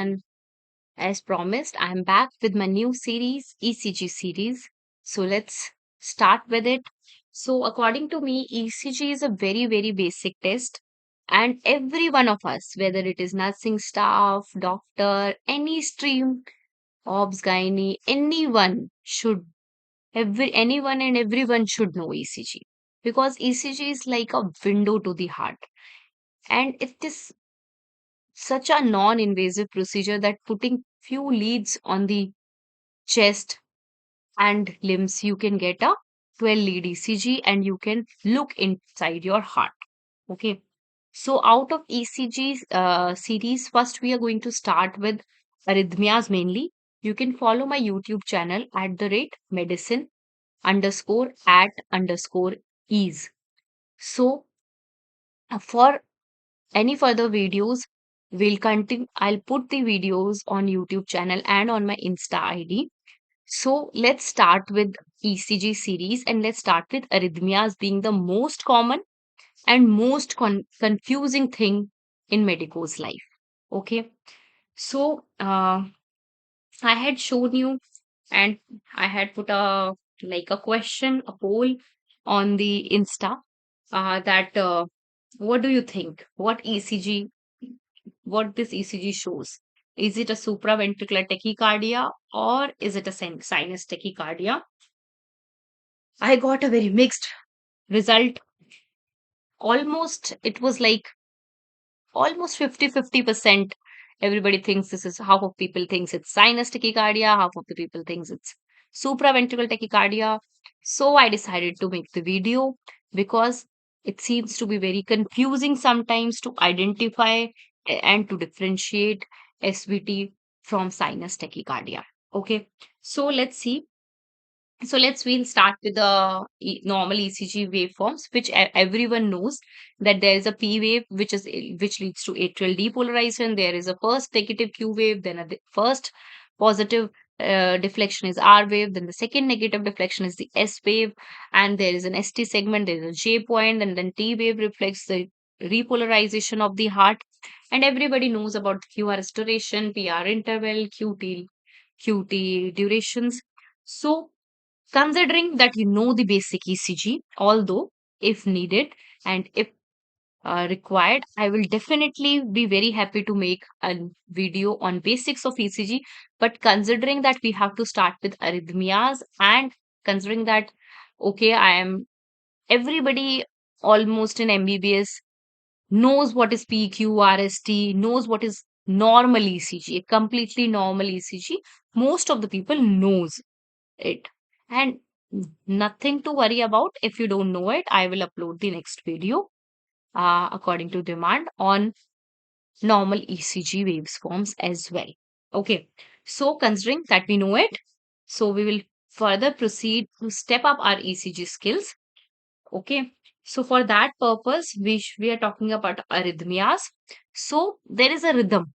everyone. As promised, I'm back with my new series, ECG series. So let's start with it. So, according to me, ECG is a very, very basic test, and every one of us, whether it is nursing staff, doctor, any stream, obs, gynae, anyone and everyone should know ECG because ECG is like a window to the heart, and it is such a non-invasive procedure that putting few leads on the chest and limbs, you can get a 12 lead ECG and you can look inside your heart. Okay. So out of ECG series, first we are going to start with arrhythmias mainly. You can follow my YouTube channel at the rate medicine underscore at underscore ease. So for any further videos, we'll continue. I'll put the videos on YouTube channel and on my Insta ID. So let's start with ECG series and let's start with arrhythmias being the most common and most confusing thing in medico's life. Okay. So I had shown you and I had put a question, a poll on the Insta that what do you think? What this ECG shows? Is it a supraventricular tachycardia or is it a sinus tachycardia? I got a very mixed result. Almost, it was like almost 50-50%. Everybody thinks this is half of people thinks it's sinus tachycardia, half of the people thinks it's supraventricular tachycardia. So I decided to make the video because it seems to be very confusing sometimes to identify and to differentiate SVT from sinus tachycardia. Okay, so let's see. So we'll start with the normal ECG waveforms, which everyone knows that there is a P wave, which leads to atrial depolarization. There is a first negative Q wave, then first positive deflection is R wave, then the second negative deflection is the S wave, and there is an ST segment, there is a J point, and then T wave reflects the repolarization of the heart. And everybody knows about the QR restoration, PR interval, QT durations. So considering that you know the basic ECG, although if needed and if required, I will definitely be very happy to make a video on basics of ECG. But considering that we have to start with arrhythmias and considering that, okay, everybody almost in MBBS knows what is PQRST, knows what is normal ECG, a completely normal ECG. Most of the people knows it. And nothing to worry about. If you don't know it, I will upload the next video according to demand on normal ECG waveforms as well. Okay. So considering that we know it, so we will further proceed to step up our ECG skills. Okay. So for that purpose, we are talking about arrhythmias. So there is a rhythm.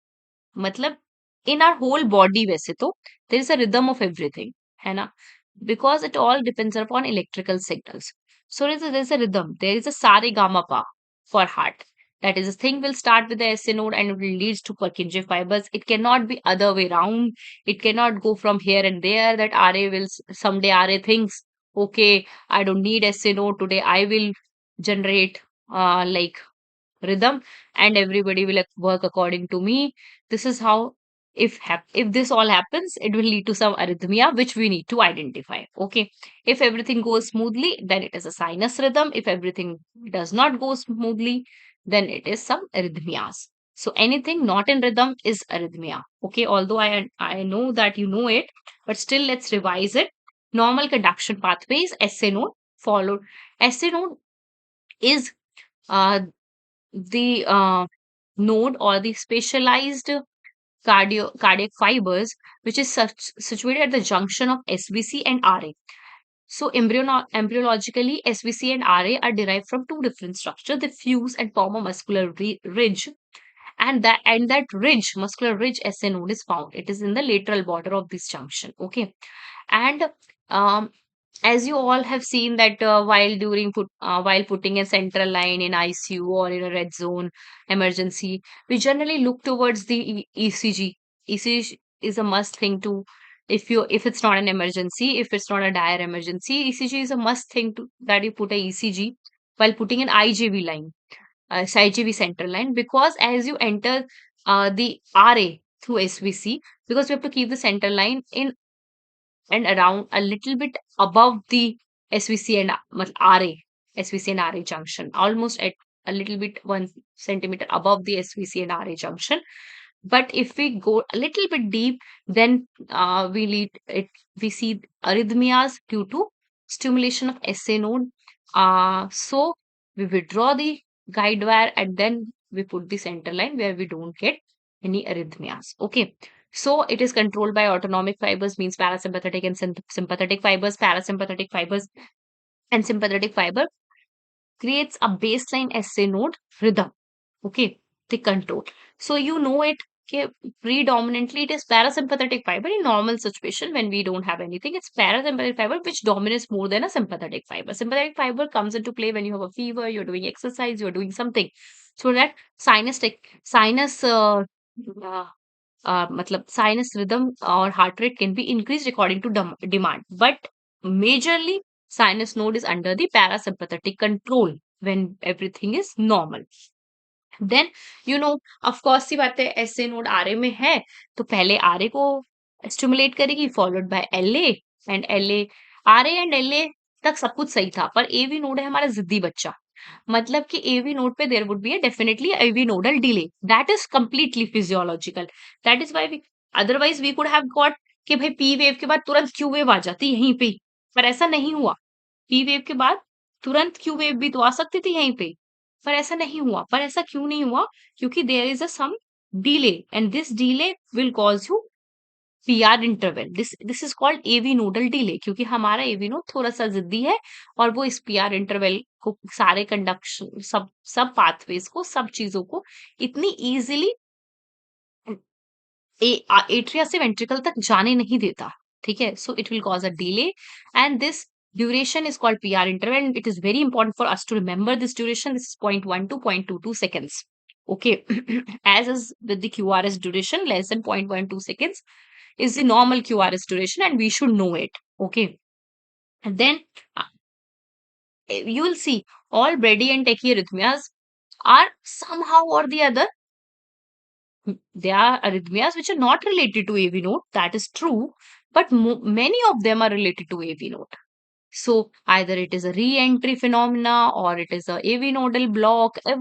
मतलब in our whole body वैसे तो there is a rhythm of everything है ना, because it all depends upon electrical signals. So there's a rhythm, there is a sare gamma pa for heart. That is, a thing will start with the SA node and it will lead to Purkinje fibers. It cannot be other way round. It cannot go from here and there that RA will someday RA thinks, okay, I don't need SA node today. I will generate like rhythm and everybody will work according to me. This is how, if this all happens, it will lead to some arrhythmia which we need to identify. Okay, if everything goes smoothly, then it is a sinus rhythm. If everything does not go smoothly, then it is some arrhythmias. So anything not in rhythm is arrhythmia. Okay, although I know that you know it, but still let's revise it. Normal conduction pathways, SA node followed. SA node is the node or the specialized cardiac fibers, which is situated at the junction of SVC and RA. So embryologically, SVC and RA are derived from two different structures. They fuse and form a muscular ridge, and that ridge, muscular ridge SA node is found. It is in the lateral border of this junction. Okay, and um, as you all have seen that while putting a central line in ICU or in a red zone emergency, we generally look towards the ECG. ECG is a must thing to, if it's not an emergency, if it's not a dire emergency, ECG is a must thing to that you put a ECG while putting an IJV line, IJV central line, because as you enter the RA through SVC, because we have to keep the central line in and around a little bit above the SVC and RA, SVC and RA junction, almost at a little bit 1 centimeter above the SVC and RA junction. But if we go a little bit deep, then we see arrhythmias due to stimulation of SA node. So we withdraw the guide wire and then we put the center line where we don't get any arrhythmias. Okay. So it is controlled by autonomic fibers, means parasympathetic and sympathetic fibers. Parasympathetic fibers and sympathetic fiber creates a baseline SA node rhythm. Okay, the control. So you know it. Okay, predominantly it is parasympathetic fiber in normal situation when we don't have anything. It's parasympathetic fiber which dominates more than a sympathetic fiber. Sympathetic fiber comes into play when you have a fever, you're doing exercise, you're doing something. So that sinus sinus rhythm or heart rate can be increased according to demand. But majorly, sinus node is under the parasympathetic control when everything is normal. Then of course सी बात है, SA node RA में है तो पहले RA को stimulate करेगी followed by LA and LA, RA and LA तक सब कुछ सही था, पर एवी नोड है हमारा जिद्दी बच्चा, मतलब कि एवी नोड पे there would be a definitely AV nodal delay, that is completely physiological, that is why we otherwise we could have got कि भाई पी वेव के बाद तुरंत क्यू वेव आ जाती यहीं पे, पर ऐसा नहीं हुआ। पी वेव के बाद तुरंत क्यू वेव भी तो आ सकती थी यहीं पे, पर ऐसा नहीं हुआ। पर ऐसा क्यों नहीं हुआ? क्योंकि there is a some delay and this delay will cause you PR interval, this is called AV nodal delay, क्योंकि हमारा एवी नोड थोड़ा सा जिद्दी है और वो इस पीआर इंटरवल को सारे कंडक्शन सब सब पाथवेज को सब चीजों को इतनी इजीली एट्रिया से वेंट्रिकल तक जाने नहीं देता, ठीक है। So it will cause a delay and this duration is called PR interval, and it is very important for us to remember this duration. This is 0.1 to 0.22 seconds. Okay, as is with the QRS duration, less than 0.12 seconds is the normal QRS duration, and we should know it. Okay, and then uh, you will see all brady and tachyarrhythmias are somehow or the other, there are arrhythmias which are not related to AV node, that is true, but many of them are related to AV node. So either it is a re-entry phenomena or it is a AV nodal block. A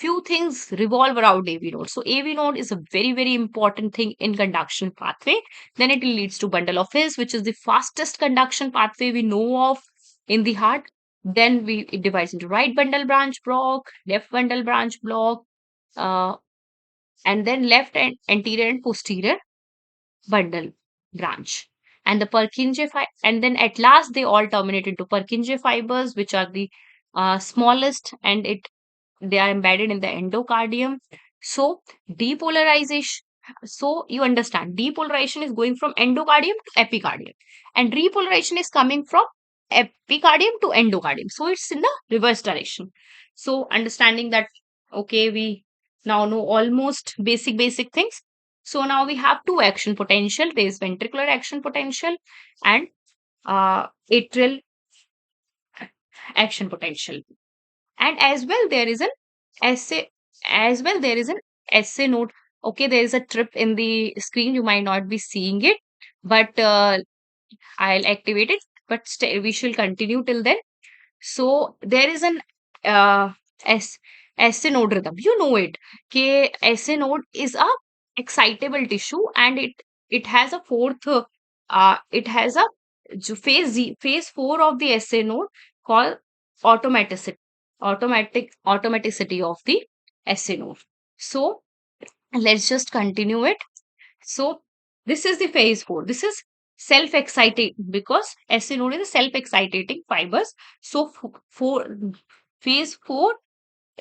few things revolve around AV node. So AV node is a very, very important thing in conduction pathway. Then it leads to bundle of His, which is the fastest conduction pathway we know of in the heart. Then it divides into right bundle branch block, left bundle branch block, uh, and then left and anterior and posterior bundle branch. And the Purkinje and then at last they all terminate into Purkinje fibers, which are the smallest, and they are embedded in the endocardium. So depolarization. So you understand, depolarization is going from endocardium to epicardium, and repolarization is coming from epicardium to endocardium. So it's in the reverse direction. So understanding that, okay, we now know almost basic things. So now we have two action potential. There is ventricular action potential and atrial action potential. And as well there is an SA node. Okay, there is a trip in the screen. You might not be seeing it, but I'll activate it. But we shall continue till then. So there is an uh, S SA node rhythm. You know it. K SA node is a excitable tissue, and it has a fourth. It has a phase 4 of the SA node called automaticity. Automaticity of the SA node. So let's just continue it. So this is the phase 4. This is self-exciting because SA node is a self-exciting fibers. So phase 4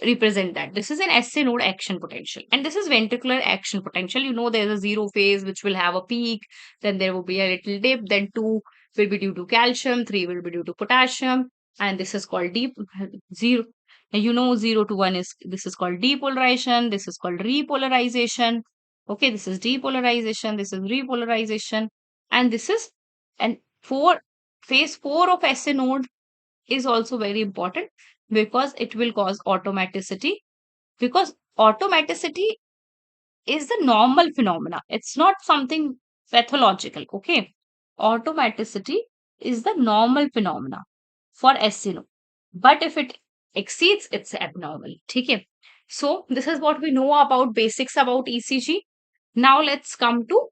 represent that. This is an SA node action potential, and this is ventricular action potential. You know, there's a zero phase which will have a peak, then there will be a little dip, then 2 will be due to calcium, 3 will be due to potassium, and this is called deep zero. And 0 to 1 is, this is called depolarization, this is called repolarization. Okay, this is depolarization, this is repolarization, and this is, and four phase 4 of SA node is also very important because it will cause automaticity, because automaticity is the normal phenomena. It's not something pathological. Okay. Automaticity is the normal phenomena for SNO. But if it exceeds, it's abnormal. Okay. So this is what we know about basics about ECG. Now let's come to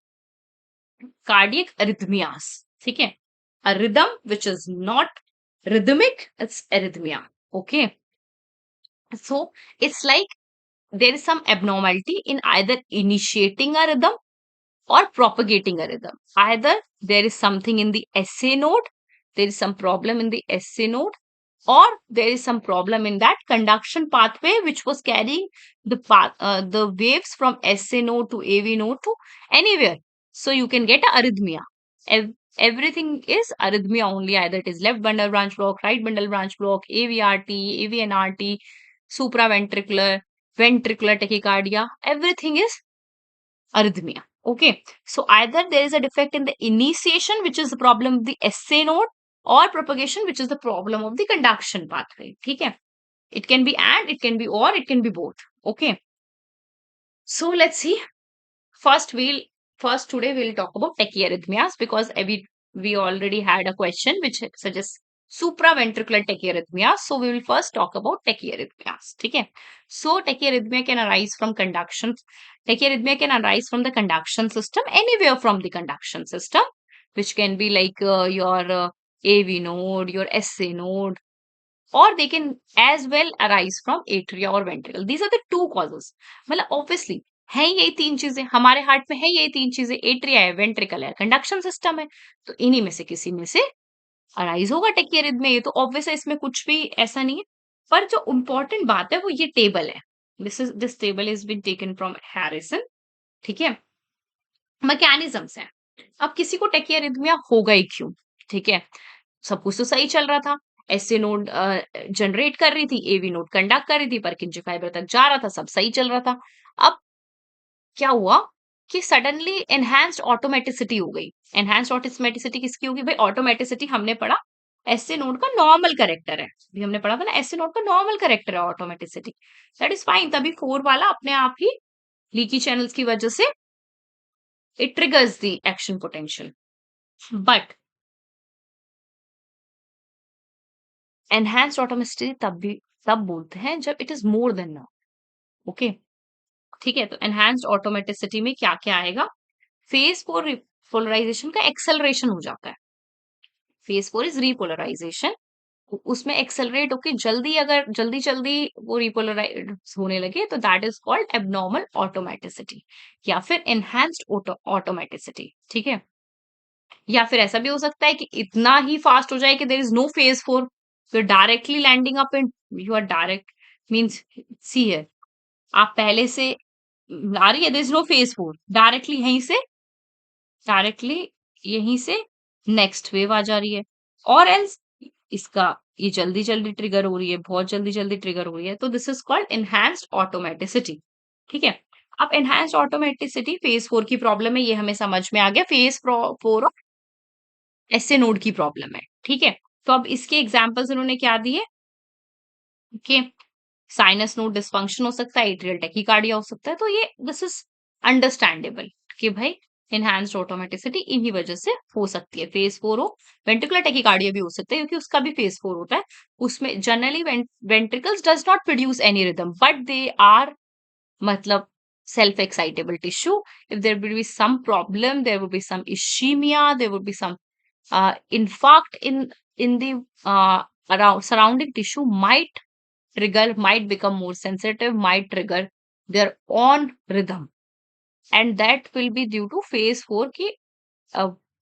cardiac arrhythmias. Okay. A rhythm which is not rhythmic, it's arrhythmia. Okay. So it's like there is some abnormality in either initiating a rhythm or propagating a rhythm. Either there is something in the SA node, there is some problem in the SA node, or there is some problem in that conduction pathway which was carrying the waves from SA node to AV node to anywhere. So you can get a arrhythmia. Everything is arrhythmia only. Either it is left bundle branch block, right bundle branch block, AVRT, AVNRT, supraventricular, ventricular tachycardia. Everything is arrhythmia. Okay. So either there is a defect in the initiation, which is the problem of the SA node, or propagation, which is the problem of the conduction pathway. Okay. It can be and, it can be or, it can be both. Okay. So let's see. First, today we'll talk about tachyarrhythmias because we already had a question which suggests supraventricular tachyarrhythmias. So we will first talk about tachyarrhythmias. Okay. So tachyarrhythmia can arise from conduction. Tachyarrhythmia can arise from the conduction system, anywhere from the conduction system, which can be like your AV node, your SA node, or they can as well arise from atria or ventricle. These are the two causes. मतलब obviously है यही तीन चीजें, हमारे heart में है यही तीन चीजें, एट्रिया है, वेंट्रिकल है, कंडक्शन सिस्टम है, तो इन्हीं में से किसी में से अराइज होगा टेकियरिथमिया। ये तो ऑब्वियस है, इसमें कुछ भी ऐसा नहीं है। पर जो इम्पोर्टेंट बात है वो ये टेबल है। This table is been taken from Harrison. ठीक है, मैकेनिज्म्स है। अब किसी को टेकियरिथमिया होगा ही क्यों? ठीक है, सब कुछ तो सही चल रहा था, एसए नोड जनरेट कर रही थी, एवी नोड कंडक्ट कर रही थी, परकिंजी फाइबर तक जा रहा था, सब सही चल रहा था। अब क्या हुआ कि सडनली एनहांस्ड ऑटोमेटिसिटी हो गई। एनहांस्ड ऑटोमेटिसिटी किसकी होगी भाई? ऑटोमेटिसिटी हमने पढ़ा एसए नोड का नॉर्मल करेक्टर है, भी हमने पढ़ा था ना, एसए नोड का नॉर्मल करेक्टर है ऑटोमेटिसिटी। That is fine. तभी 4 वाला अपने आप ही लीकी चैनल्स की वजह से it triggers the action potential. But enhanced automaticity तब बोलते हैं जब it is more than now. Okay, ठीक है। तो एनहांस्ड ऑटोमेटिसिटी में क्या क्या आएगा? फेज 4 पोलराइजेशन का एक्सेलरेशन हो जाता है। Phase 4 is repolarization. उसमें एक्सेलरेट होके अगर जल्दी जल्दी वो रिपोलराइज होने लगे तो that is called abnormal automaticity या फिर एनहांस्ड ऑटोमेटिसिटी। ठीक है, या फिर ऐसा भी हो सकता है कि इतना ही फास्ट हो जाए कि there is no phase 4, you are directly landing up in, you are direct means, सी है आप पहले से आ रही है, there is no phase 4, directly यहीं से नेक्स्ट वेव आ जा रही है, और एल्स इसका ये जल्दी जल्दी ट्रिगर हो रही है, बहुत जल्दी जल्दी ट्रिगर हो रही है, तो this is called enhanced automaticity. ठीक है, अब एनहांस्ड ऑटोमेटिसिटी फेज 4 की प्रॉब्लम है, ये हमें समझ में आ गया। फेज 4 एसए नोड की प्रॉब्लम है। ठीक है, तो अब इसके एग्जांपल्स इन्होंने क्या दिए कि साइनस नोड डिसफंक्शन हो सकता है, एट्रियल टैकीकार्डिया हो सकता है, तो ये दिस इज अंडरस्टैंडेबल कि भाई एनहांस्ड ऑटोमेटिसिटी इन्हीं वजह से हो सकती है। फेज 4 हो, वेंट्रिकुलर टैकीकार्डिया भी हो सकता है क्योंकि उसका भी फेज 4 होता है। उसमें generally ventricles does not produce any rhythm but they are मतलब self excitable tissue. If there will be some problem, there will be some ischemia, there will be some infarct in the around surrounding tissue might might become more sensitive, might trigger their own rhythm, and that will be due to phase 4 की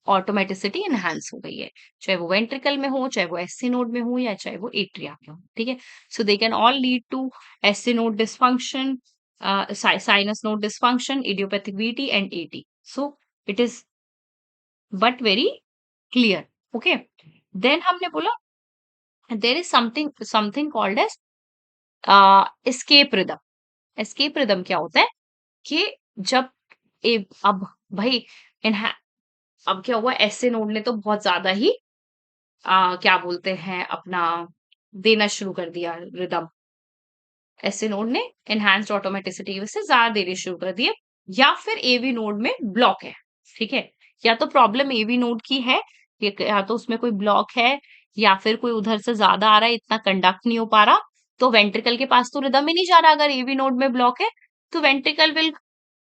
automaticity enhance हो गई है, चाहे वो ventricle में हो, चाहे वो एससी नोड में हो, या चाहे वो एट्रिया में हो। ठीक है, so they can all lead to SC node dysfunction, sinus node dysfunction, idiopathic VT and AT. So it is but very clear. Okay, then हमने बोला there is something called as escape rhythm. Escape rhythm क्या होता है कि जब अब भाई इन्हा अब क्या हुआ, एसए नोड ने तो बहुत ज्यादा ही क्या बोलते हैं अपना देना शुरू कर दिया रिदम। एसए नोड ने एनहांस्ड ऑटोमेटिसिटी से ज्यादा देने शुरू कर दिए, या फिर एवी नोड में ब्लॉक है। ठीक है, या तो प्रॉब्लम एवी नोड की है, या तो उसमें कोई ब्लॉक है, या फिर कोई उधर से ज्यादा आ रहा है, इतना कंडक्ट नहीं हो पा रहा, तो वेंट्रिकल के पास तो रिदम ही नहीं जा रहा। अगर एवी नोड में ब्लॉक है तो ventricle will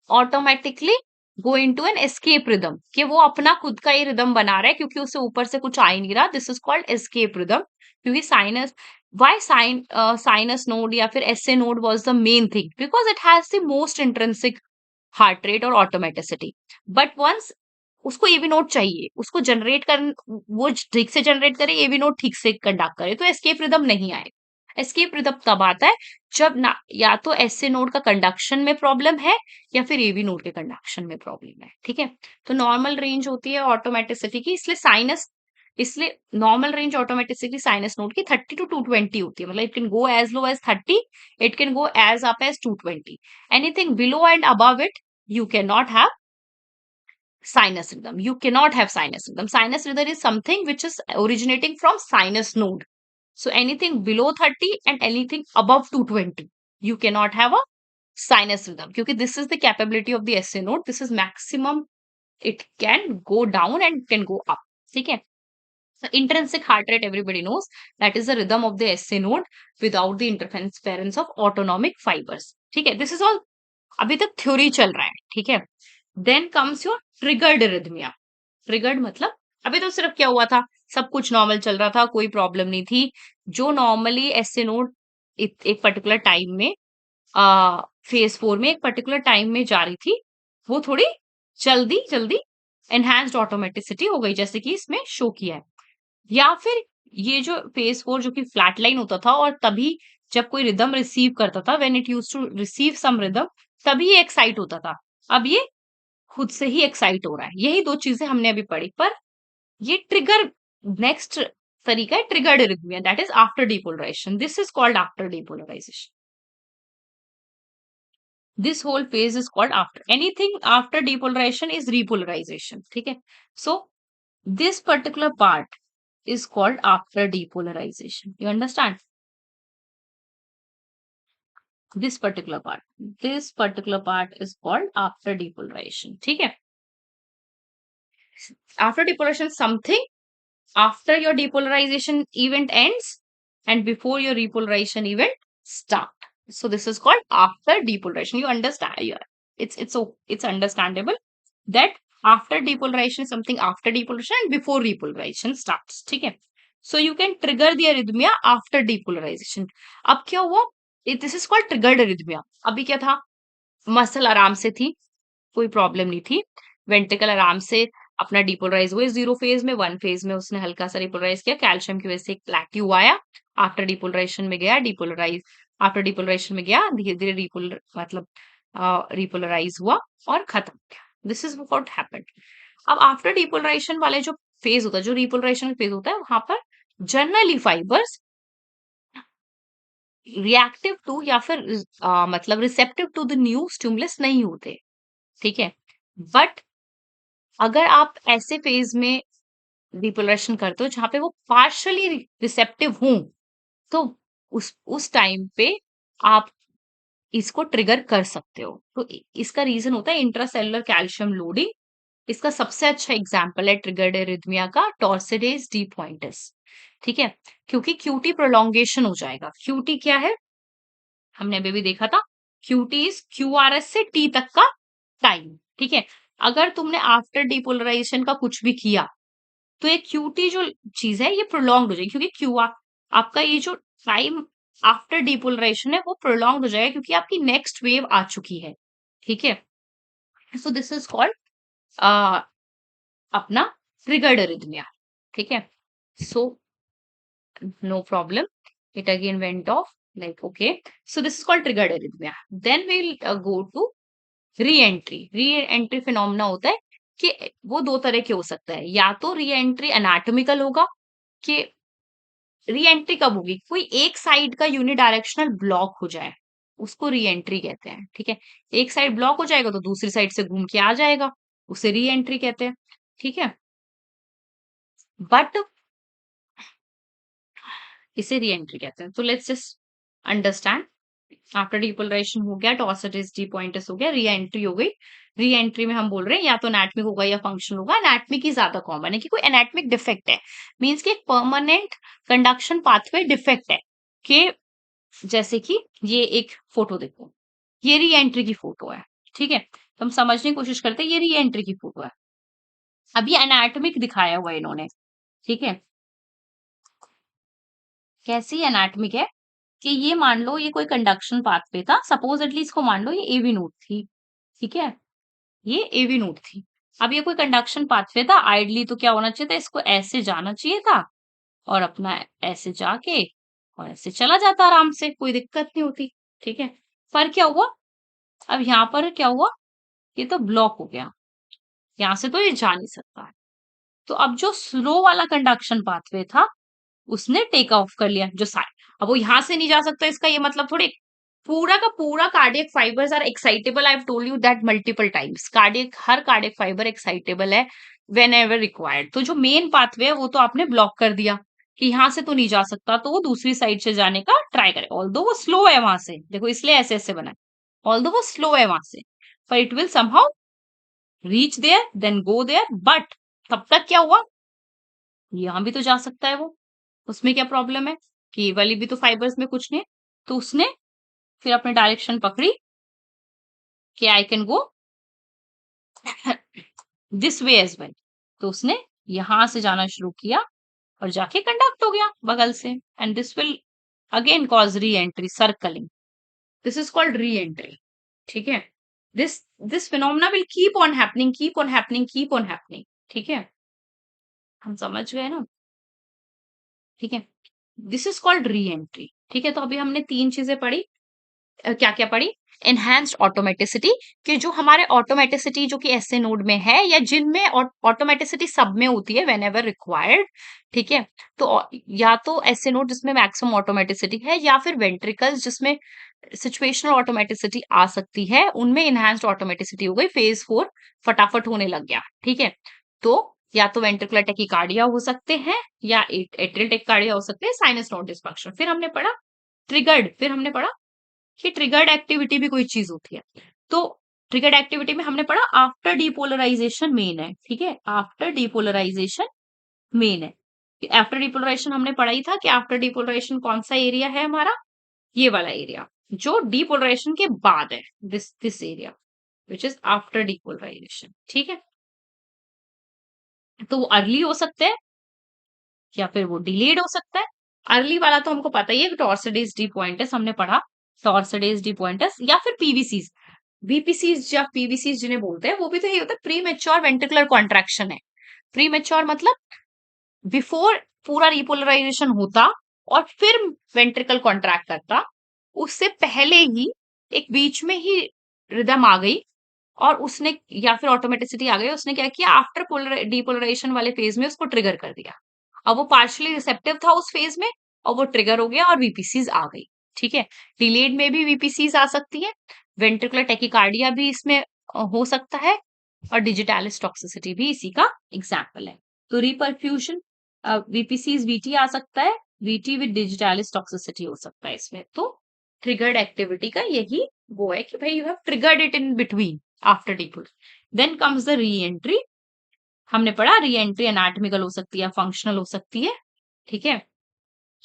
automatically go into an escape rhythm, कि वो अपना खुद का ही रिदम बना रहा है क्योंकि उसे ऊपर से कुछ आ ही नहीं रहा। This is called escape rhythm. क्योंकि साइनस, why sinus node या फिर SA node was the main thing, because it has the most intrinsic heart rate और automaticity. But once उसको एवी नोड चाहिए, उसको जनरेट कर, वो ठीक से जनरेट करे, एवी नोड ठीक से कंडक्ट करे, तो एस्केप रिदम नहीं आए। एस्केप रिदम तब आता है जब ना, या तो एसए नोड का कंडक्शन में प्रॉब्लम है, या फिर एवी नोड के कंडक्शन में प्रॉब्लम है। ठीक है, तो नॉर्मल रेंज होती है ऑटोमेटिसिटी की, इसलिए normal range automaticity sinus node की 30 to 220 होती है। मतलब it can go as low as 30, it can go as up as 220। Anything below and above it you can not have sinus rhythm. You cannot have sinus rhythm. Sinus rhythm is something which is originating from sinus node. So anything below 30 and anything above 220, you cannot have a sinus rhythm. Because this is the capability of the SA node. This is maximum. It can go down and can go up. Okay. So intrinsic heart rate, everybody knows, that is the rhythm of the SA node without the interference of autonomic fibers. Okay. This is all अभी तक theory चल रहा है। ठीक है, then comes your triggered rhythmia. Triggered मतलब अभी तो सिर्फ क्या हुआ था, सब कुछ नॉर्मल चल रहा था, कोई प्रॉब्लम नहीं थी। जो नॉर्मली एसए नोड एक पर्टिकुलर टाइम में फेज 4 में एक पर्टिकुलर टाइम में जा रही थी, वो थोड़ी जल्दी जल्दी एनहांस्ड ऑटोमेटिसिटी हो गई, जैसे कि इसमें शो किया है। या फिर ये जो फेज 4 जो कि फ्लैट लाइन होता था, और तभी जब कोई रिदम रिसीव करता था, when it used to receive some rhythm, तभी ये एक्साइट होता था। अब ये खुद से ही एक्साइट हो रहा है। यही दो चीजें हमने अभी पढ़ी, पर ये ट्रिगर नेक्स्ट तरीका है triggered arrhythmia, that is after depolarization. This is called after depolarization. This whole phase is called after, anything after depolarization is repolarization. ठीक है, so this particular part is called after depolarization. You understand? This particular part is called after depolarization. ठीक है, after depolarization something after your depolarization event ends and before your repolarization event start. So this is called after depolarization. You understand? It's understandable that after depolarization something after depolarization and before repolarization starts. ठीक है, so you can trigger the arrhythmia after depolarization. अब क्या हुआ, this is called triggered arrhythmia. अभी क्या था, muscle आराम से थी, कोई प्रॉब्लम नहीं थी, वेंट्रिकल आराम से अपना डिपोलराइज हुए, जीरो फेज में, वन फेज में उसने हल्का सा रिपोलराइज किया, कैल्शियम की वजह से एक प्लेट्यू आया, आफ्टर डिपोलराइजेशन में गया, डिपोलराइज, आफ्टर डिपोलराइजेशन में गया, धीरे धीरे मतलब रिपोलराइज हुआ और खत्म। This is what happened. अब आफ्टर डिपोलराइजेशन वाले जो फेज होता है, जो रिपोलराइजेशन फेज होता है, वहां पर जनरली फाइबर्स रिएक्टिव टू या फिर मतलब receptive to the new stimulus नहीं होते। ठीक है, बट अगर आप ऐसे फेज में डिपोलराइजेशन करते हो जहां पे वो पार्शली रिसेप्टिव हों, तो उस टाइम पे आप इसको ट्रिगर कर सकते हो। तो इसका रीजन होता है इंट्रासेलुलर कैल्शियम लोडिंग। इसका सबसे अच्छा एग्जाम्पल है ट्रिगर्ड एरिथमिया का टॉर्सिडेज डी पॉइंटस। ठीक है, क्योंकि क्यूटी प्रोलॉन्गेशन हो जाएगा। क्यूटी क्या है, हमने अभी भी देखा था, क्यूटी इज क्यूआरएस से टी तक का टाइम। ठीक है, अगर तुमने आफ्टर डिपोलराइजेशन का कुछ भी किया तो ये क्यूटी जो चीज है ये प्रोलॉन्ग हो जाएगी, क्योंकि क्यूआर आपका ये जो टाइम आफ्टर डिपोलराइजेशन है वो प्रोलॉन्ग हो जाएगा, क्योंकि आपकी नेक्स्ट वेव आ चुकी है। ठीक है, सो दिस इज कॉल्ड अपना ट्रिगर्ड अरिथमिया। ठीक है, सो no problem, it again went off, like okay, so this is called triggered arrhythmia. Then we'll go to re-entry. Re-entry phenomena होता है कि वो दो तरह के हो सकता है, या तो री-एंट्री एनाटॉमिकल होगा, कि री-एंट्री कब होगी, कोई एक साइड का यूनिडायरेक्शनल ब्लॉक हो जाए, उसको री एंट्री कहते हैं। ठीक है, एक साइड ब्लॉक हो जाएगा तो दूसरी साइड से घूम के आ जाएगा, उसे री एंट्री कहते हैं। ठीक है, बट इसे री एंट्री कहते हैं। तो let's just understand, after depolarization हो गया, टॉर्सिटीज डी पॉइंटस हो गया, री एंट्री हो गई। री एंट्री में हम बोल रहे हैं या तो एनाटमिक होगा या फंक्शन होगा। एनाटमिक ही ज्यादा कॉमन है कि कोई एनाटमिक डिफेक्ट है, मीन्स कि एक परमानेंट कंडक्शन पाथवे डिफेक्ट है। कि जैसे कि ये एक फोटो देखो, ये री एंट्री की फोटो है। ठीक है, तो हम समझने की कोशिश करते हैं, ये री एंट्री की फोटो है। अब ये एनाटमिक दिखाया हुआ है इन्होंने। ठीक है, कैसी एनाटमिक है कि ये मान लो ये कोई कंडक्शन पाथवे था, सपोजिटली इसको मान लो ये एवी नोड थी। ठीक है, ये एवी नोड थी। अब ये कोई कंडक्शन पाथवे था, आइडली तो क्या होना चाहिए था, इसको ऐसे जाना चाहिए था और अपना ऐसे जाके और ऐसे चला जाता आराम से, कोई दिक्कत नहीं होती। ठीक है, पर क्या हुआ, अब यहाँ पर क्या हुआ, ये तो ब्लॉक हो गया, यहाँ से तो ये जा नहीं सकता है। तो अब जो स्लो वाला कंडक्शन पाथवे था उसने टेक ऑफ कर लिया, जो साइड, अब वो यहां से नहीं जा सकता, इसका ये मतलब थोड़े पूरा का पूरा cardiac fibers are excitable. I have told you that multiple times, cardiac हर कार्डियक फाइबर एक्साइटेबल है वेन एवर रिक्वायर्ड। तो जो मेन पाथवे है वो तो आपने ब्लॉक कर दिया कि यहां से तो नहीं जा सकता, तो वो दूसरी साइड से जाने का ट्राई करे, ऑल्दो वो स्लो है वहां से, देखो इसलिए ऐसे ऐसे बना है, ऑल्दो वो स्लो है वहां से, पर it will somehow reach there then go there. But तब तक क्या हुआ, यहां भी तो जा सकता है वो, उसमें क्या प्रॉब्लम है, कि ये वाली भी तो फाइबर्स में कुछ नहीं है। तो उसने फिर अपनी डायरेक्शन पकड़ी कि I can go this way as well, तो उसने यहां से जाना शुरू किया और जाके कंडक्ट हो गया बगल से, and this will again cause re entry circling, this is called re entry. ठीक है, this this phenomena will keep on happening, keep on happening, keep on happening. ठीक है, हम समझ गए ना। ठीक है, this is called re entry. ठीक है, तो अभी हमने तीन चीजें पढ़ी, क्या क्या पढ़ी, एनहांस्ड ऑटोमेटिसिटी, कि जो हमारे ऑटोमेटिसिटी जो कि एसए नोड में है या जिनमें ऑटोमेटिसिटी सब में होती है वेन एवर रिक्वायर्ड। ठीक है, तो या तो एसए नोड जिसमें मैक्सिमम ऑटोमेटिसिटी है या फिर वेंट्रिकल्स जिसमें सिचुएशनल ऑटोमेटिसिटी आ सकती है, उनमें इनहांस्ड ऑटोमेटिसिटी हो गई, फेज 4 फटाफट होने लग गया। ठीक है, तो या तो वेंट्रिकुलर टेकिकार्डिया हो सकते हैं या एट्रियल टेकिकार्डिया हो सकते हैं, साइनस नोड डिस्फंक्शन। फिर हमने पढ़ा ट्रिगर्ड, फिर हमने पढ़ा कि ट्रिगर्ड एक्टिविटी भी कोई चीज होती है। तो ट्रिगर्ड एक्टिविटी में हमने पढ़ा आफ्टर डिपोलराइजेशन मेन है। ठीक है, आफ्टर डिपोलराइजेशन मेन है। आफ्टर डिपोलराइजेशन हमने पढ़ा ही था कि आफ्टर डिपोलराइजेशन कौन सा एरिया है हमारा, ये वाला एरिया जो डिपोलराइजेशन के बाद है, this area which is after depolarization. ठीक है, तो वो अर्ली हो सकते हैं या फिर वो डिलेड हो सकता है। अर्ली वाला तो हमको पता ही है, टॉर्सिडीज डी पॉइंटस हमने पढ़ा, टॉर्सिडीज डी पॉइंटस या फिर पीवीसीज, बीपीसीज या पीवीसीज जिन्हें बोलते हैं, वो भी तो ये होता है, प्री मेच्योर वेंट्रिकुलर कॉन्ट्रैक्शन है। प्री मेच्योर मतलब बिफोर पूरा रिपोलराइजेशन होता और फिर वेंट्रिकल कॉन्ट्रैक्ट करता, उससे पहले ही एक बीच में ही रिदम आ गई और उसने या फिर ऑटोमेटिसिटी आ गई, उसने क्या किया, आफ्टर डिपोलराइजेशन वाले फेज में उसको ट्रिगर कर दिया। अब वो पार्शियली रिसेप्टिव था उस फेज में और वो ट्रिगर हो गया और वीपीसीज आ गई। ठीक है, डिलेड में भी वीपीसीज आ सकती है, वेंट्रिकुलर टेकिकार्डिया भी इसमें हो सकता है, और डिजिटालिस टॉक्सिसिटी भी इसी का एग्जाम्पल है। तो रिपरफ्यूजन वीपीसीज वीटी आ सकता है, वीटी विद डिजिटालिस टॉक्सिसिटी हो सकता है इसमें। तो ट्रिगर्ड एक्टिविटी का यही वो है कि भाई you have triggered it in between after depol. Then comes the re entry, हमने पढ़ा री एंट्री एनाटमिकल हो सकती है, फंक्शनल हो सकती है। ठीक है,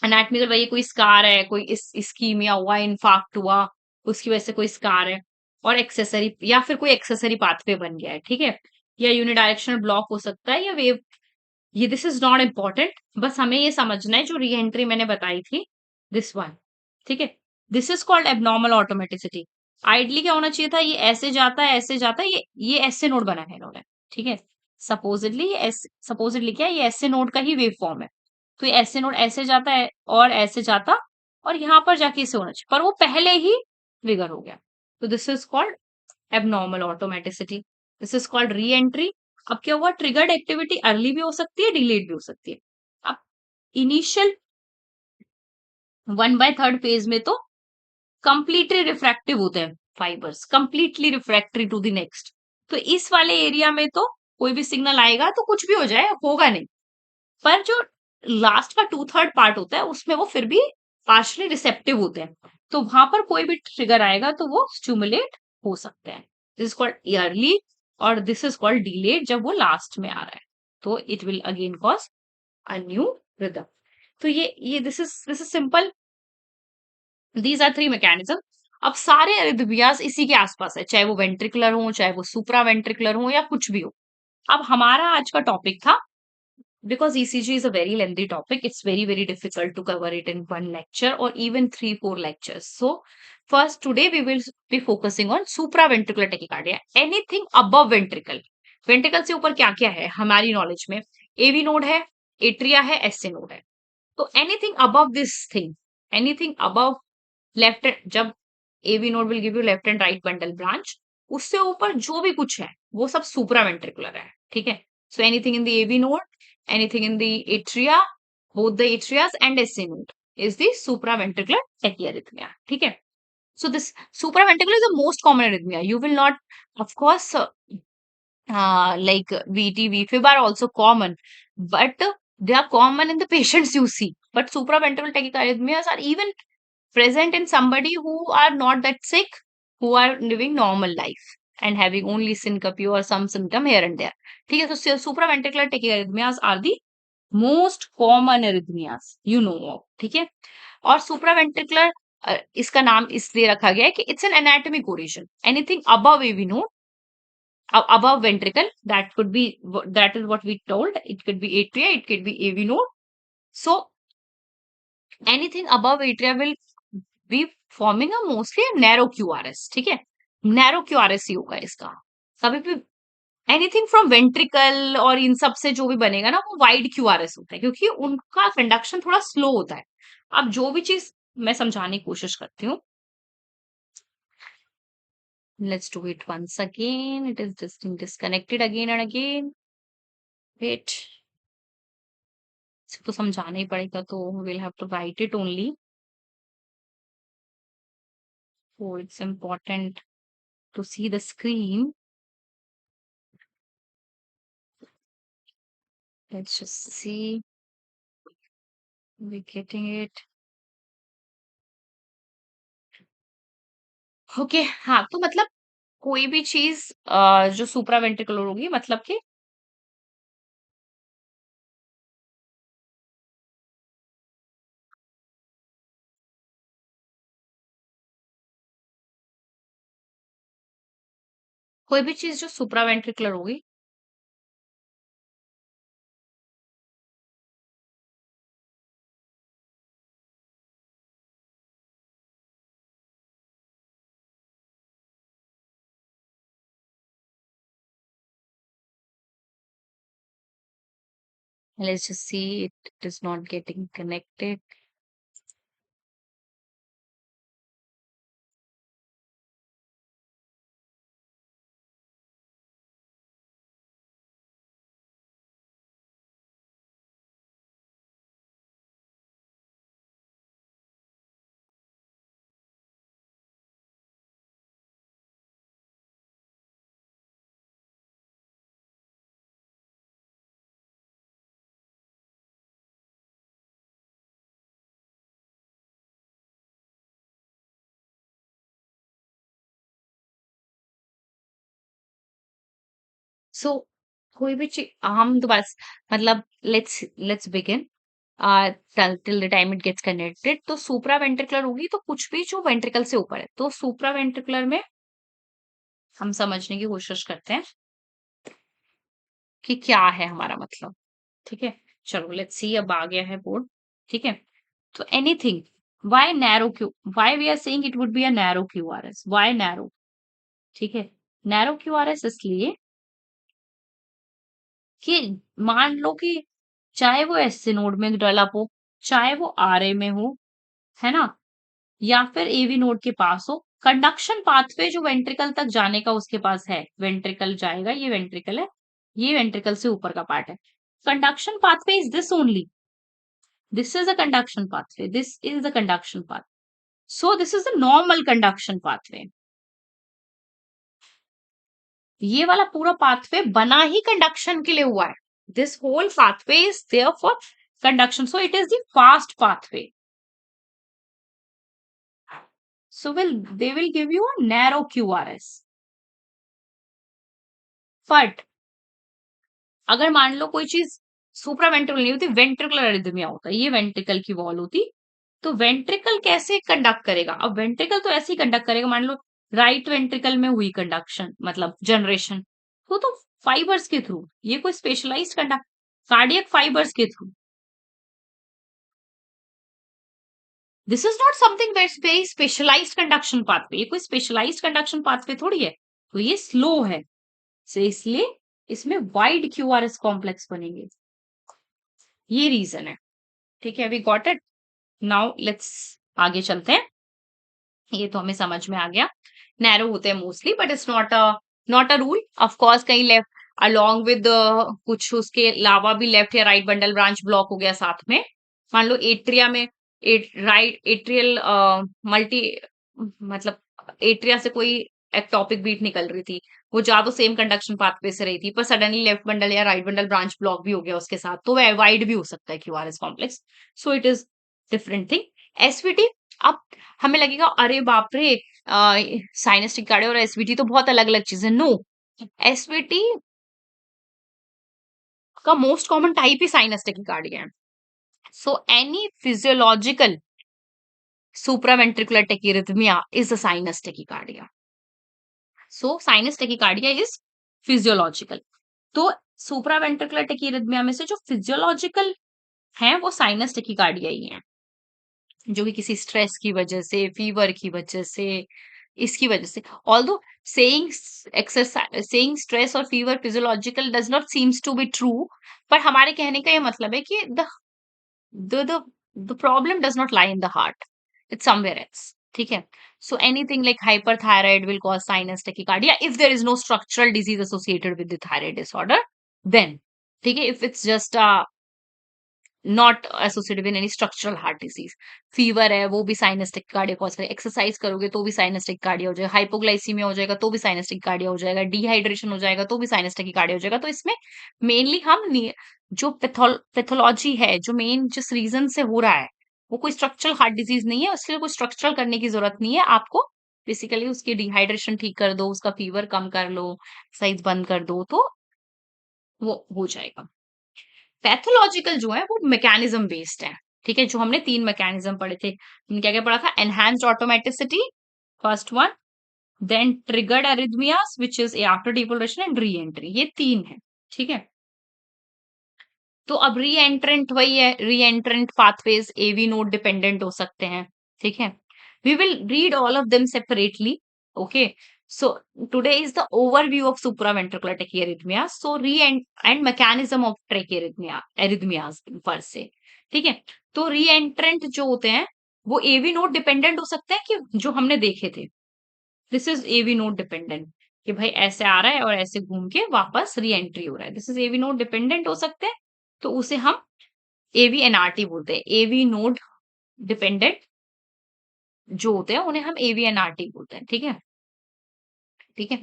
एनाटमिकल भाई कोई स्कार है, कोई इस्कीमिया हुआ, इन्फाक्ट हुआ, उसकी वजह से कोई स्कार है, और एक्सेसरी या फिर कोई एक्सेसरी पाथवे बन गया है। ठीक है, या यूनिडायरेक्शनल ब्लॉक हो सकता है या वेव, ये दिस इज नॉट इम्पोर्टेंट, बस हमें ये समझना है जो री एंट्री मैंने बताई थी, दिस वन। ठीक है, this is called abnormal automaticity. Ideally क्या होना चाहिए था, ये ऐसे जाता है ऐसे जाता है, ये ऐसे नोड बना है इन्होंने। ठीक है, सपोजिटली क्या है, ये ऐसे नोड का ही वेव फॉर्म है, तो ये ऐसे नोड ऐसे जाता है और ऐसे जाता और यहां पर जाके इसे होना चाहिए, पर वो पहले ही ट्रिगर हो गया, तो this is called abnormal automaticity, this is called re entry. अब क्या हुआ, ट्रिगर्ड एक्टिविटी अर्ली भी हो सकती है, डिलेड भी हो सकती है। अब इनिशियल 1/3 फेज में तो कंप्लीटली रिफ्रैक्टिव होते हैं fibers, completely refractory to the next. तो इस वाले एरिया में तो कोई भी सिग्नल आएगा तो कुछ भी हो जाए, होगा नहीं। पर जो लास्ट का 2/3 पार्ट होता है उसमें वो फिर भी पार्शली रिसेप्टिव होते हैं। तो वहां पर कोई भी ट्रिगर आएगा तो वो स्टिमुलेट हो सकते हैं। दिस इज कॉल्ड ईयरली और दिस इज कॉल्ड डिलेड जब वो लास्ट में आ रहा है। तो it will again cause a new rhythm. तो ये this is simple. These are three mechanism. अब सारे अरिथमियाज इसी के आसपास है, चाहे वो वेंट्रिकुलर हो, चाहे वो सुप्रा वेंट्रिकुलर हो, या कुछ भी हो। अब हमारा आज का टॉपिक था, because ECG is a very lengthy topic, it's very difficult to cover it in one lecture or even 3-4 lectures. So first today we will be focusing on supraventricular tachycardia, anything above ventricle। Ventricle से ऊपर क्या क्या है हमारी knowledge में? AV node है, atria है, SA node है। तो anything above this thing, anything above left, जब AV node will give you left and right bundle branch, उससे ऊपर जो भी कुछ है वो सब सुप्रावेंट्रिकुलर है। ठीक है। So anything in the AV node, anything in the atria, both the atrias and SC node is the supraventricular tachyarrhythmia. ठीक है। So this supraventricular is the most common arrhythmia. You will not, of course, like VT, VFib are also common, but they are common in the patients you see. But supraventricular tachyarrhythmias are even present in somebody who are not that sick, who are living normal life and having only syncope or some symptom here and there. ठीक है। तो supraventricular tachyarrhythmias are the most common arrhythmias you know of. ठीक है। और supraventricular इसका नाम इसलिए रखा गया है कि it's an anatomic origin, anything above AV node, above ventricle, that could be, that is what we told, it could be atria, it could be AV node. So anything above atria will be forming a mostly a narrow QRS। ठीक है। Narrow QRS ही होगा इसका। कभी भी anything from ventricle और इन सब से जो भी बनेगा ना वो वाइड क्यूआरएस होता है, क्योंकि उनका कंडक्शन थोड़ा स्लो होता है। अब जो भी चीज मैं समझाने की कोशिश करती हूँ, let's do it once again, it is just disconnected again and again. Wait, इसको तो समझाना ही पड़ेगा, तो will have to write it only. So it's important to see the screen. Let's just see, we getting it. Okay, हाँ, तो मतलब कोई भी चीज जो सुप्रा वेंट्रिकुलर होगी, मतलब कि कोई भी चीज जो सुप्रा वेंट्रिकुलर होगी, let's just see, it is not getting connected। सो कोई भी चीज हम तो बस, मतलब let's begin till the time it gets connected. तो सुप्रा वेंट्रिकुलर होगी तो कुछ भी जो वेंट्रिकल से ऊपर है, तो सुप्रा वेंट्रिकुलर में हम समझने की कोशिश करते हैं कि क्या है हमारा मतलब। ठीक है। चलो लेट्स सी, अब आ गया है बोर्ड। ठीक है। तो anything, why narrow Q, why we are saying it would be a narrow QRS, why narrow? ठीक है। नैरो क्यूआरएस इसलिए कि मान लो कि चाहे वो एससी नोड में डेवलप हो, चाहे वो आरए में हो, है ना, या फिर एवी नोड के पास हो, कंडक्शन पाथवे जो वेंट्रिकल तक जाने का उसके पास है, वेंट्रिकल जाएगा, ये वेंट्रिकल है, ये वेंट्रिकल से ऊपर का पार्ट है। Conduction pathway is this only, this is a conduction pathway, this is the conduction path. So this is the normal conduction pathway. ये वाला पूरा पाथवे बना ही कंडक्शन के लिए हुआ है। This whole pathway is there for conduction, so it is the fast pathway. So they will give you a narrow QRS. But अगर मान लो कोई चीज सुप्रावेंट्रिकल नहीं होती, वेंट्रिकुलर एरिथमिया होता है, ये वेंट्रिकल की वॉल होती, तो वेंट्रिकल कैसे कंडक्ट करेगा? अब वेंट्रिकल तो ऐसे ही कंडक्ट करेगा, मान लो राइट वेंट्रिकल में हुई कंडक्शन मतलब जनरेशन, तो फाइबर्स के थ्रू, ये कोई स्पेशलाइज्ड कंडक्ट, कार्डियक फाइबर्स के through. This is not something very specialized conduction pathway, ये कोई स्पेशलाइज्ड कंडक्शन पाथवे थोड़ी है, तो ये स्लो है, so इसलिए इसमें वाइड क्यूआरएस कॉम्प्लेक्स बनेंगे, ये रीजन है। ठीक है, we got it. Now let's आगे चलते हैं। ये तो हमें समझ में आ गया, नैरो होते हैं mostly, but it's not a rule. Of course कहीं लेफ्ट अलोंग विद कुछ उसके अलावा भी लेफ्ट या राइट बंडल ब्रांच ब्लॉक हो गया साथ में, मान लो एट्रिया में राइट एट्रियल मल्टी मतलब एट्रिया से कोई एक्टोपिक बीट निकल रही थी, वो जा तो सेम कंडक्शन पाथवे से रही थी, पर सडनली लेफ्ट बंडल या राइट बंडल ब्रांच ब्लॉक भी हो गया उसके साथ, तो वह वाइड भी हो सकता है QRS complex, so it is different thing. SVT, अब हमें लगेगा अरे बाप रे साइनेस्टिक कार्डिया और एसवीटी तो बहुत अलग अलग चीजें, नो, एसवीटी का मोस्ट कॉमन टाइप ही साइनेस्टिक कार्डिया है। So any physiological supraventricular tachyarrhythmia is a sinus tachycardia. So sinus tachycardia is physiological. तो supraventricular tachyarrhythmia में से जो फिजियोलॉजिकल है वो साइनस टेकिकार्डिया ही है, जो कि किसी स्ट्रेस की वजह से, फीवर की वजह से, इसकी वजह से, although saying exercise, saying stress और fever physiological does not seems to be true, पर हमारे कहने का ये मतलब है कि the problem does not lie in the heart, it's somewhere else. ठीक है, so anything like hyperthyroid will cause sinus tachycardia if there is no structural disease associated with the thyroid disorder, then ठीक है, if it's just not associated with any structural heart disease, fever है वो भी sinus tachycardia cause करे, exercise करोगे तो भी sinus tachycardia हो जाएगा, हाइपोग्लाइसीमिया हो जाएगा तो भी साइनस टेकिकार्डिया हो जाएगा, डिहाइड्रेशन हो जाएगा तो भी साइनस टेकिकार्डिया हो जाएगा। तो इसमें मेनली हम जो पैथोलॉजी है, जो मेन जिस रीजन से हो रहा है, वो कोई स्ट्रक्चरल हार्ट डिजीज नहीं है, उसके लिए कोई स्ट्रक्चरल करने की जरूरत नहीं है आपको, बेसिकली उसकी डिहाइड्रेशन ठीक कर दो, उसका फीवर कम कर लो, एक्सरसाइज बंद कर दो, तो वो हो जाएगा। पैथोलॉजिकल जो है वो मैकेनिज्म बेस्ड है, ठीक है, जो हमने 3 मैकेनिज्म पढ़े थे, हमने क्या क्या पढ़ा था, enhanced automaticity first one, then triggered arrhythmias which is after depolarization and reentry, ये 3 है। ठीक है, तो अब री एंट्रेंट वही है, re entrant pathways AV node dependent हो सकते हैं। ठीक है, we will read all of them separately. Okay, so today is the overview of supraventricular tachyarrhythmia, so re and mechanism of trachyarrhythmia arrhythmias per se। ठीक है, तो री एंट्रेंट जो होते हैं वो एवी नोड डिपेंडेंट हो सकते हैं, कि जो हमने देखे थे, this is AV node dependent, कि भाई ऐसे आ रहा है और ऐसे घूम के वापस री एंट्री हो रहा है, this is AV node dependent हो सकते हैं, तो उसे हम एवी एनआरटी बोलते हैं, एवी नोड डिपेंडेंट जो होते हैं उन्हें हम एवी एनआरटी बोलते हैं। ठीक है, ठीक है,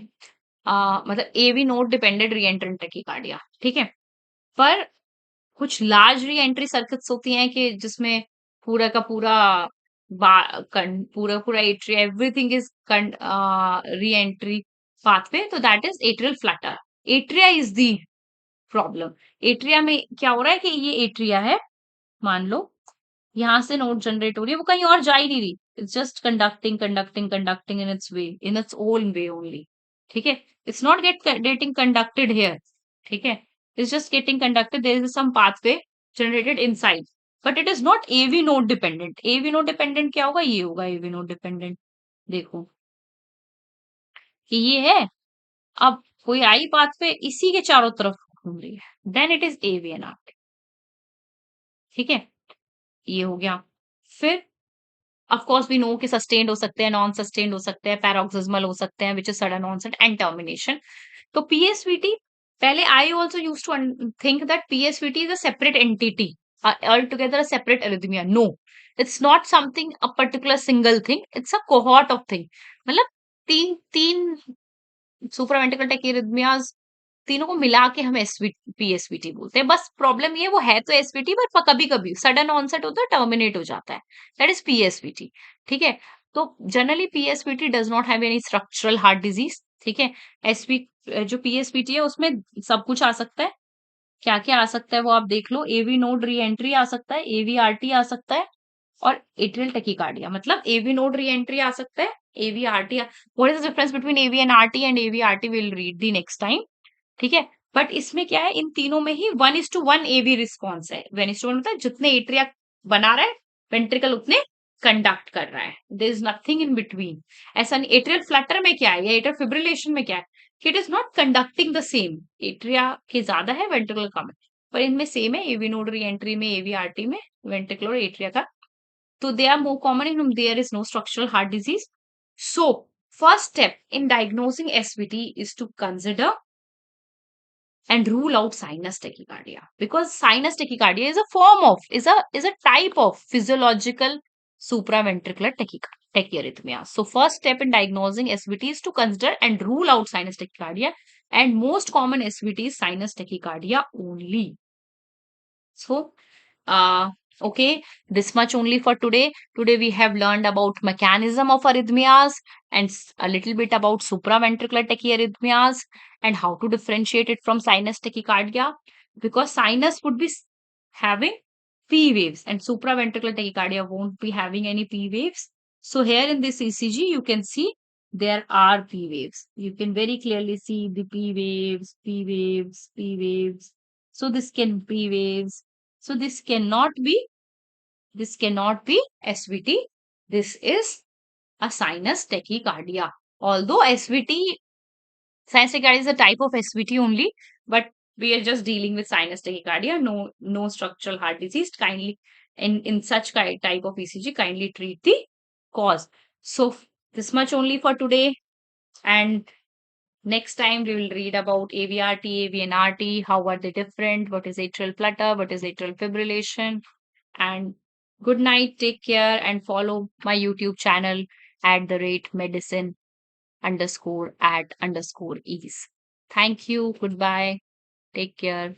मतलब एवी नोड डिपेंडेंट री एंट्रेंट टैकीकार्डिया। ठीक है, पर कुछ लार्ज री एंट्री सर्किट्स होती हैं कि जिसमें पूरा का पूरा पूरा पूरा atria everything is reentry pathway, तो that is atrial flutter. Atria is the problem. Atria में क्या हो रहा है कि ये एट्रिया है, मान लो यहाँ से नोट जनरेट हो रही है, वो कहीं और जा ही नहीं रही, it's just conducting conducting conducting in its way, in its own way only. ठीक है, it's not getting conducted here. ठीक है, it's just getting conducted, there is some pathway generated inside, but it is not AV node dependent. AV node dependent क्या होगा, ये होगा एवी node dependent, देखो कि ये है, अब कोई आई पाथवे इसी के चारों तरफ घूम रही है, then it is AV N R. ठीक है, ये हो गया। फिर ऑफ कोर्स वी नो कि सस्टेन्ड हो सकते हैं, नॉन सस्टेन्ड हो सकते हैं, पैरोक्सिस्मल हो सकते हैं, which is sudden onset and termination. तो पीएसवीटी, पहले I also use to think that PSVT is a separate entity altogether a separate arrhythmia. No, it's not something a particular single thing. It's a cohort of thing. मतलब तीन तीन सुप्रावेंट्रिकल टेकिरिथमियाज तीनों को मिला के हम पीएसवीटी बोलते हैं. बस प्रॉब्लम ये वो है तो एसवीटी पर कभी कभी सडन ऑनसेट होता है, टर्मिनेट हो जाता है. That is PSVT. ठीक है. तो generally PSVT does not have any structural heart disease. ठीक है. एसवी जो पीएसवीटी है उसमें सब कुछ आ सकता है. क्या क्या आ सकता है वो आप देख लो. एवी नोड री एंट्री आ सकता है, एवीआरटी आ सकता है, और एट्रियल टैकिकार्डिया. मतलब एवी नोड री एंट्री आ सकता है, AVRT. What is the difference between AV and RT and AVRT will read the next time. ठीक है. बट इसमें क्या है, इन तीनों में ही 1:1 एवी रिस्पॉन्स है. 1:1 मतलब जितने एट्रिया बना रहा है वेंट्रिकल उतने कंडक्ट कर रहा है. There is nothing in between. ऐसा नहीं. एट्रियल फ्लटर में क्या है या एट्रियल फिब्रिलेशन में क्या है कि it is not conducting the same. Atria के ज्यादा है, वेंट्रिकल कम है, पर इनमें सेम है. एवी नोड री एंट्री में, एवीआरटी में, वेंट्रिकुलर एट्रिया का. So they are more common in whom there is no structural heart disease. So first step in diagnosing SVT is to consider and rule out sinus tachycardia, because sinus tachycardia is a form of is a type of physiological supraventricular tachyarrhythmia. So first step in diagnosing SVT is to consider and rule out sinus tachycardia, and most common SVT is sinus tachycardia only. So uh, okay, this much only for today. Today we have learned about mechanism of arrhythmias and a little bit about supraventricular tachyarrhythmias and how to differentiate it from sinus tachycardia, because sinus would be having P waves and supraventricular tachycardia won't be having any P waves. So here in this ECG you can see there are P waves. You can very clearly see the P waves, P waves, P waves. So this can P waves. So this cannot be SVT. This is a sinus tachycardia. Although SVT, sinus tachycardia is a type of SVT only, but we are just dealing with sinus tachycardia. No structural heart disease. Kindly in such type of ECG, kindly treat the cause. So this much only for today, and next time we will read about AVRT, AVNRT, how are they different, what is atrial flutter, what is atrial fibrillation. And good night, take care, and follow my YouTube channel at the rate medicine _@_ease. Thank you. Goodbye. Take care.